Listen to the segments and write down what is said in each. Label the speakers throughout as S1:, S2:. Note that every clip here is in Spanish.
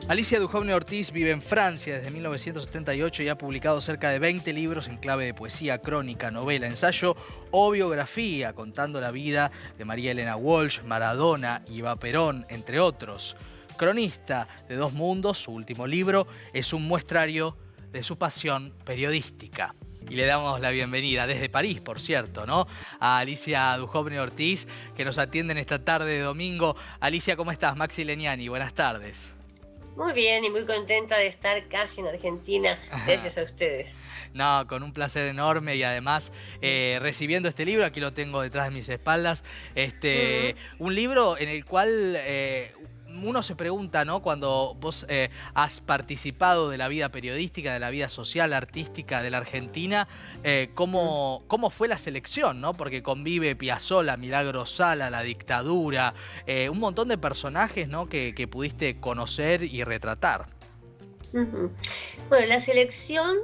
S1: Alicia Duhovne Ortiz vive en Francia desde 1978 y ha publicado cerca de 20 libros en clave de poesía, crónica, novela, ensayo o biografía, contando la vida de María Elena Walsh, Maradona y Eva Perón, entre otros. Cronista de dos mundos, su último libro es un muestrario de su pasión periodística. Y le damos la bienvenida desde París, por cierto, ¿no?, a Alicia Duhovne Ortiz, que nos atiende en esta tarde de domingo. Alicia, ¿cómo estás? Maxi Leniani, buenas tardes.
S2: Muy bien y muy contenta de estar casi en Argentina, gracias a ustedes.
S1: No, con un placer enorme y además recibiendo este libro, aquí lo tengo detrás de mis espaldas, un libro en el cual uno se pregunta, ¿no?, cuando vos has participado de la vida periodística, de la vida social, artística de la Argentina, cómo fue la selección, ¿no? Porque convive Piazzolla, Milagro Sala, la dictadura, un montón de personajes, ¿no?, que pudiste conocer y retratar.
S2: Bueno, la selección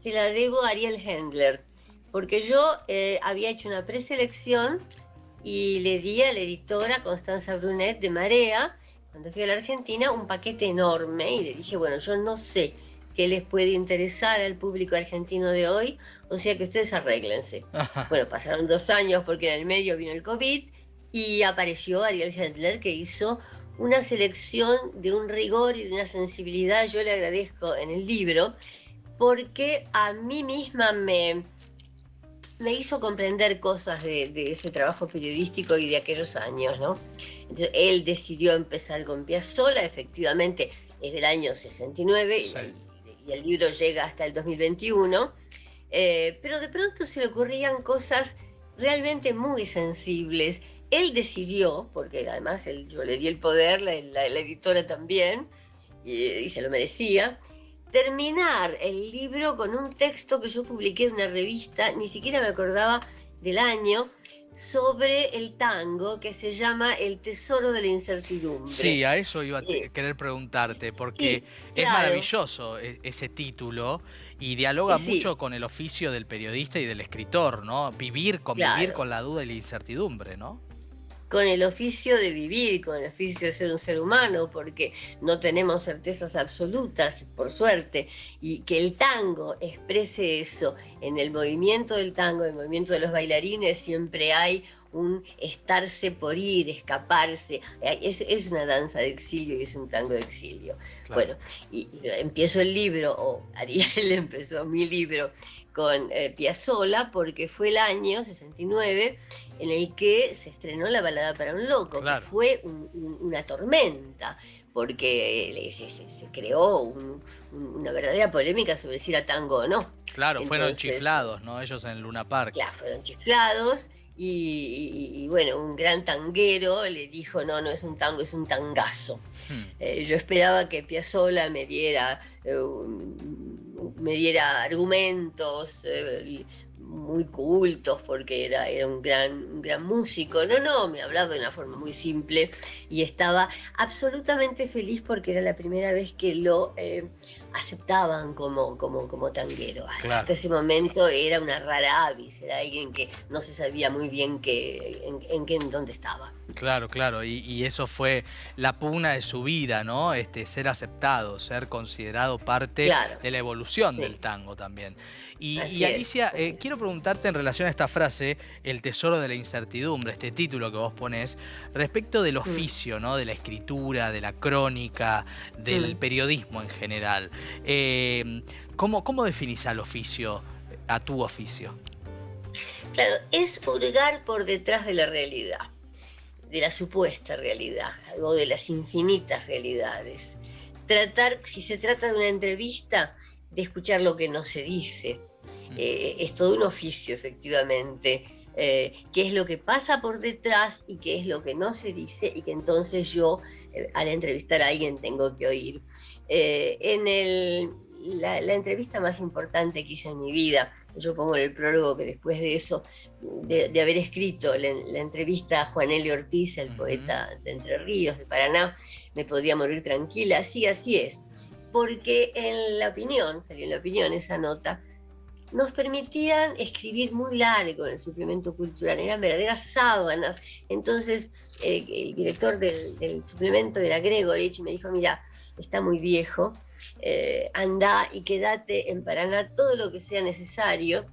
S2: se la debo a Ariel Hendler, porque yo había hecho una preselección y le di a la editora Constanza Brunet de Marea, cuando fui a la Argentina, un paquete enorme y le dije, bueno, yo no sé qué les puede interesar al público argentino de hoy, o sea que ustedes arréglense. Bueno, pasaron 2 años porque en el medio vino el COVID y apareció Ariel Hendler, que hizo una selección de un rigor y de una sensibilidad, yo le agradezco en el libro, porque a mí misma me hizo comprender cosas de ese trabajo periodístico y de aquellos años, ¿no? Entonces, él decidió empezar con Piazzolla, efectivamente es del año 69, sí, y el libro llega hasta el 2021, pero de pronto se le ocurrían cosas realmente muy sensibles. Él decidió, porque además yo le di el poder, la editora también, y se lo merecía, terminar el libro con un texto que yo publiqué en una revista, ni siquiera me acordaba del año, sobre el tango, que se llama El tesoro de la incertidumbre.
S1: Sí, a eso iba a querer preguntarte, porque
S2: sí,
S1: es
S2: claro,
S1: maravilloso ese título y dialoga mucho
S2: sí,
S1: con el oficio del periodista y del escritor, ¿no? Convivir
S2: claro,
S1: con la duda y la incertidumbre, ¿no?
S2: con el oficio de vivir, con el oficio de ser un ser humano, porque no tenemos certezas absolutas, por suerte, y que el tango exprese eso. En el movimiento del tango, en el movimiento de los bailarines, siempre hay un estarse por ir, escaparse. Es una danza de exilio y es un tango de exilio. Claro. Bueno, y empiezo el libro, o Ariel empezó mi libro, con Piazzolla, porque fue el año 69 en el que se estrenó La balada para un loco, claro, que fue una tormenta, porque se creó una verdadera polémica sobre si era tango o no.
S1: Claro, entonces, fueron chiflados, ¿no?, ellos en Luna Park.
S2: Claro, fueron chiflados y bueno, un gran tanguero le dijo, no es un tango, es un tangazo. Yo esperaba que Piazzolla me diera argumentos muy cultos, porque era un gran músico. No, me hablaba de una forma muy simple y estaba absolutamente feliz porque era la primera vez que lo aceptaban como tanguero. Claro. Hasta ese momento era una rara avis, era alguien que no se sabía muy bien en dónde estaba.
S1: Claro, y eso fue la pugna de su vida, ¿no? Ser aceptado, ser considerado parte, claro, de la evolución, sí, del tango también. Y Alicia, quiero preguntarte en relación a esta frase, el tesoro de la incertidumbre, este título que vos ponés, respecto del oficio, ¿no?, de la escritura, de la crónica, del periodismo en general. ¿Cómo definís al oficio, a tu oficio?
S2: Claro, es hurgar por detrás de la realidad, de la supuesta realidad, o de las infinitas realidades. Tratar, si se trata de una entrevista, de escuchar lo que no se dice. Es todo un oficio, efectivamente. Qué es lo que pasa por detrás y qué es lo que no se dice, y que entonces yo, al entrevistar a alguien, tengo que oír. La entrevista más importante que hice en mi vida, yo pongo en el prólogo que después de eso, de haber escrito la entrevista a Juan L. Ortiz, el poeta de Entre Ríos, de Paraná, me podía morir tranquila. Sí, así es. Porque salió en La Opinión esa nota, nos permitían escribir muy largo en el suplemento cultural, eran verdaderas sábanas. Entonces el director del suplemento de la Gregorich me dijo, mira, está muy viejo, anda y quédate en Paraná todo lo que sea necesario.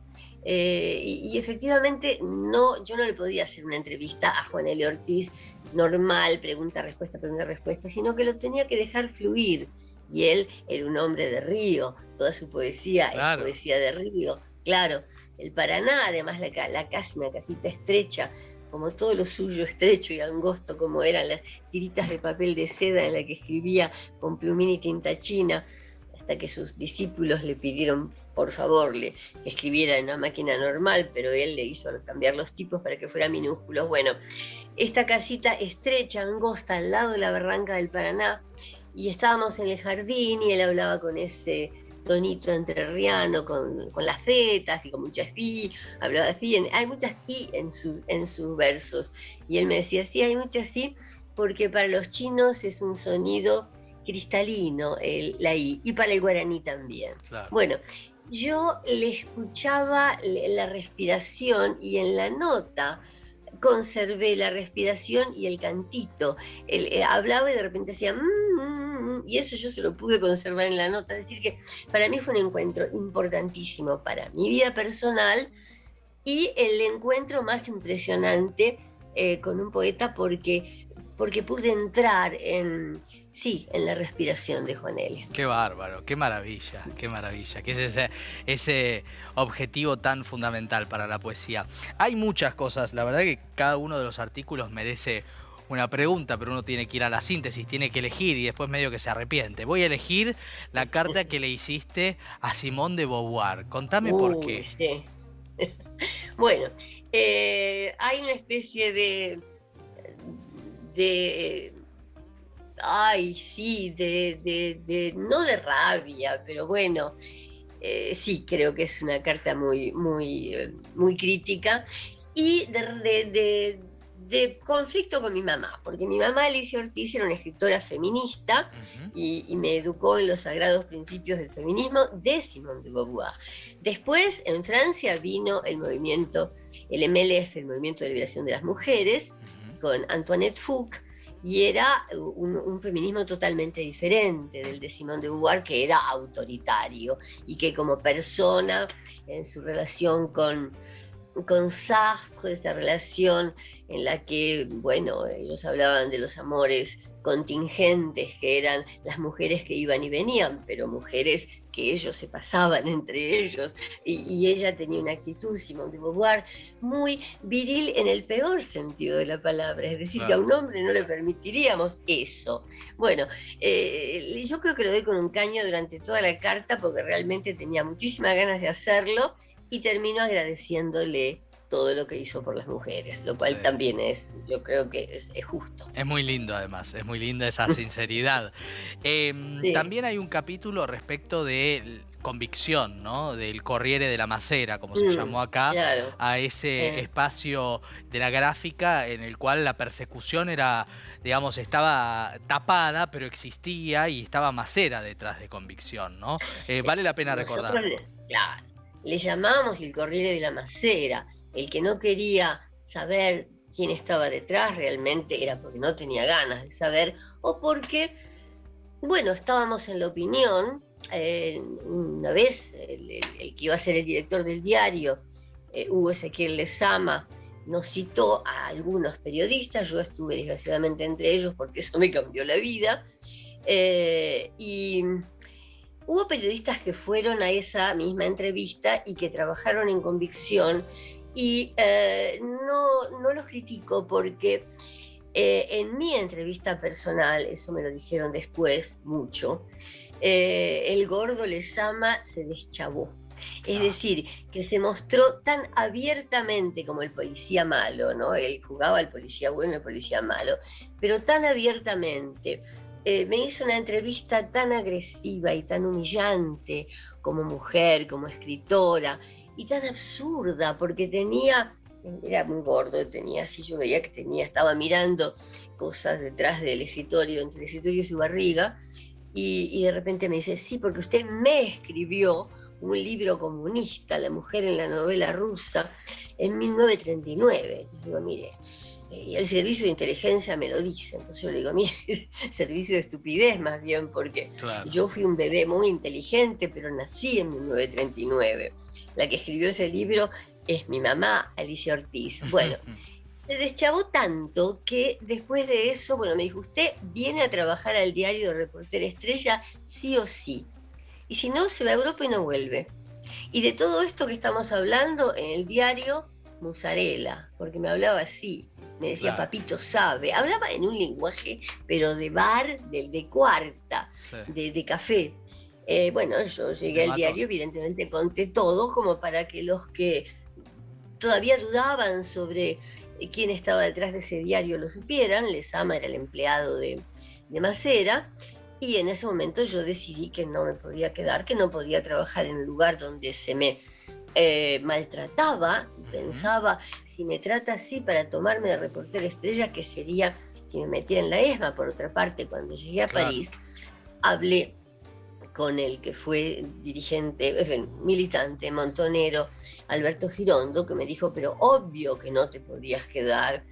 S2: Y efectivamente yo no le podía hacer una entrevista a Juan L. Ortiz normal, pregunta-respuesta, sino que lo tenía que dejar fluir. Y él era un hombre de río, toda su poesía es poesía de río. Claro, el Paraná, además la casa, una casita estrecha, como todo lo suyo, estrecho y angosto, como eran las tiritas de papel de seda en la que escribía con plumín y tinta china, hasta que sus discípulos le pidieron por favor que escribiera en una máquina normal, pero él le hizo cambiar los tipos para que fueran minúsculos. Bueno, esta casita estrecha, angosta, al lado de la barranca del Paraná, y estábamos en el jardín y él hablaba con ese tonito entrerriano, con las zetas y con muchas i, hablaba así, hay muchas i en sus versos, y él me decía, sí, hay muchas i, porque para los chinos es un sonido cristalino, la i, y para el guaraní también. Claro. Bueno, yo le escuchaba la respiración y en la nota conservé la respiración y el cantito. Él hablaba y de repente hacía y eso yo se lo pude conservar en la nota. Es decir que para mí fue un encuentro importantísimo para mi vida personal y el encuentro más impresionante con un poeta porque pude entrar en la respiración de Juan L.
S1: Qué bárbaro, qué maravilla, que es ese objetivo tan fundamental para la poesía. Hay muchas cosas, la verdad que cada uno de los artículos merece una pregunta, pero uno tiene que ir a la síntesis, tiene que elegir y después medio que se arrepiente. Voy a elegir la carta que le hiciste a Simone de Beauvoir. Contame por qué.
S2: Sí. Bueno, hay una especie de no de rabia, pero bueno, sí, creo que es una carta muy, muy, muy crítica y de conflicto con mi mamá, porque mi mamá, Alicia Ortiz, era una escritora feminista y me educó en los sagrados principios del feminismo de Simone de Beauvoir. Después, en Francia, vino el movimiento, el MLF, el Movimiento de Liberación de las Mujeres, con Antoinette Fouque, y era un feminismo totalmente diferente del de Simone de Beauvoir, que era autoritario y que como persona, en su relación con Sartre, esa relación en la que, bueno, ellos hablaban de los amores contingentes, que eran las mujeres que iban y venían, pero mujeres que ellos se pasaban entre ellos, y ella tenía una actitud, Simone de Beauvoir, muy viril en el peor sentido de la palabra, es decir, que a un hombre no le permitiríamos eso. Bueno, yo creo que lo doy con un caño durante toda la carta porque realmente tenía muchísimas ganas de hacerlo y termino agradeciéndole todo lo que hizo por las mujeres, lo cual también yo creo que es justo.
S1: Es muy lindo además, es muy linda esa sinceridad. También hay un capítulo respecto de convicción, ¿no? Del Corriere della Masera, como se llamó acá, claro, a ese espacio de la gráfica en el cual la persecución era, digamos, estaba tapada, pero existía y estaba Masera detrás de Convicción, ¿no? Vale la pena recordar.
S2: Claro, le llamábamos el Corriere della Masera. El que no quería saber quién estaba detrás realmente era porque no tenía ganas de saber o porque, bueno, estábamos en la opinión. Una vez el que iba a ser el director del diario, Hugo Ezequiel Lezama, nos citó a algunos periodistas, yo estuve desgraciadamente entre ellos porque eso me cambió la vida, y hubo periodistas que fueron a esa misma entrevista y que trabajaron en Convicción. Y no los critico porque en mi entrevista personal, eso me lo dijeron después mucho, el gordo Lezama se deschavó. Es decir, que se mostró tan abiertamente como el policía malo, ¿no? Él jugaba al policía bueno y al policía malo, pero tan abiertamente. Me hizo una entrevista tan agresiva y tan humillante como mujer, como escritora, y tan absurda, porque era muy gordo, yo veía que estaba mirando cosas detrás del escritorio, entre el escritorio y su barriga, y de repente me dice, sí, porque usted me escribió un libro comunista, La mujer en la novela rusa, en 1939. Y digo, mire, y el servicio de inteligencia me lo dice. Entonces yo le digo, mire, servicio de estupidez más bien, porque
S1: Claro.
S2: yo fui un bebé muy inteligente, pero nací en 1939. La que escribió ese libro es mi mamá, Alicia Ortiz. Bueno, se deschavó tanto que después de eso, bueno, me dijo, usted viene a trabajar al diario de Reportera Estrella sí o sí. Y si no, se va a Europa y no vuelve. Y de todo esto que estamos hablando, en el diario, musarela, porque me hablaba así. Me decía,
S1: Claro.
S2: papito sabe. Hablaba en un lenguaje, pero de bar, de cuarta,
S1: Sí.
S2: de café. Bueno, yo llegué
S1: Te
S2: al
S1: mató.
S2: diario, evidentemente conté todo, como para que los que todavía dudaban sobre quién estaba detrás de ese diario lo supieran. Lezama era el empleado de Macera, y en ese momento yo decidí que no me podía quedar, que no podía trabajar en un lugar donde se me maltrataba. Pensaba, si me trata así para tomarme de reportera estrella, ¿qué sería si me metiera en la ESMA? Por otra parte, cuando llegué a
S1: Claro.
S2: París, hablé con el que fue dirigente, militante, montonero, Alberto Girondo, que me dijo, pero obvio que no te podías quedar,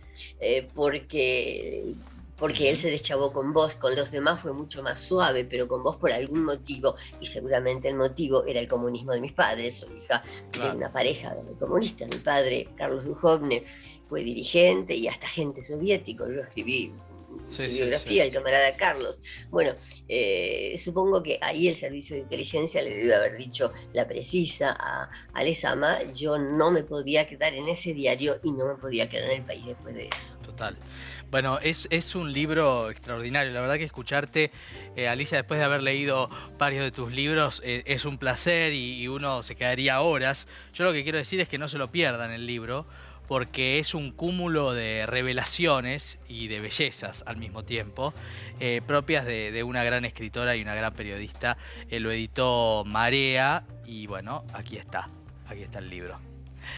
S2: porque él se deschavó con vos. Con los demás fue mucho más suave, pero con vos por algún motivo, y seguramente el motivo era el comunismo de mis padres. Soy hija de una pareja comunista. Mi padre, Carlos Duhovne, fue dirigente y hasta agente soviético. Yo escribí su biografía, el camarada Carlos. Bueno, supongo que ahí el servicio de inteligencia le debe haber dicho la precisa a Lezama. Yo no me podía quedar en ese diario y no me podía quedar en el país después de eso.
S1: Total. Bueno, es un libro extraordinario. La verdad que escucharte, Alicia, después de haber leído varios de tus libros, es un placer y uno se quedaría horas. Yo lo que quiero decir es que no se lo pierdan el libro, porque es un cúmulo de revelaciones y de bellezas al mismo tiempo, propias de una gran escritora y una gran periodista. Lo editó Marea y bueno, aquí está el libro.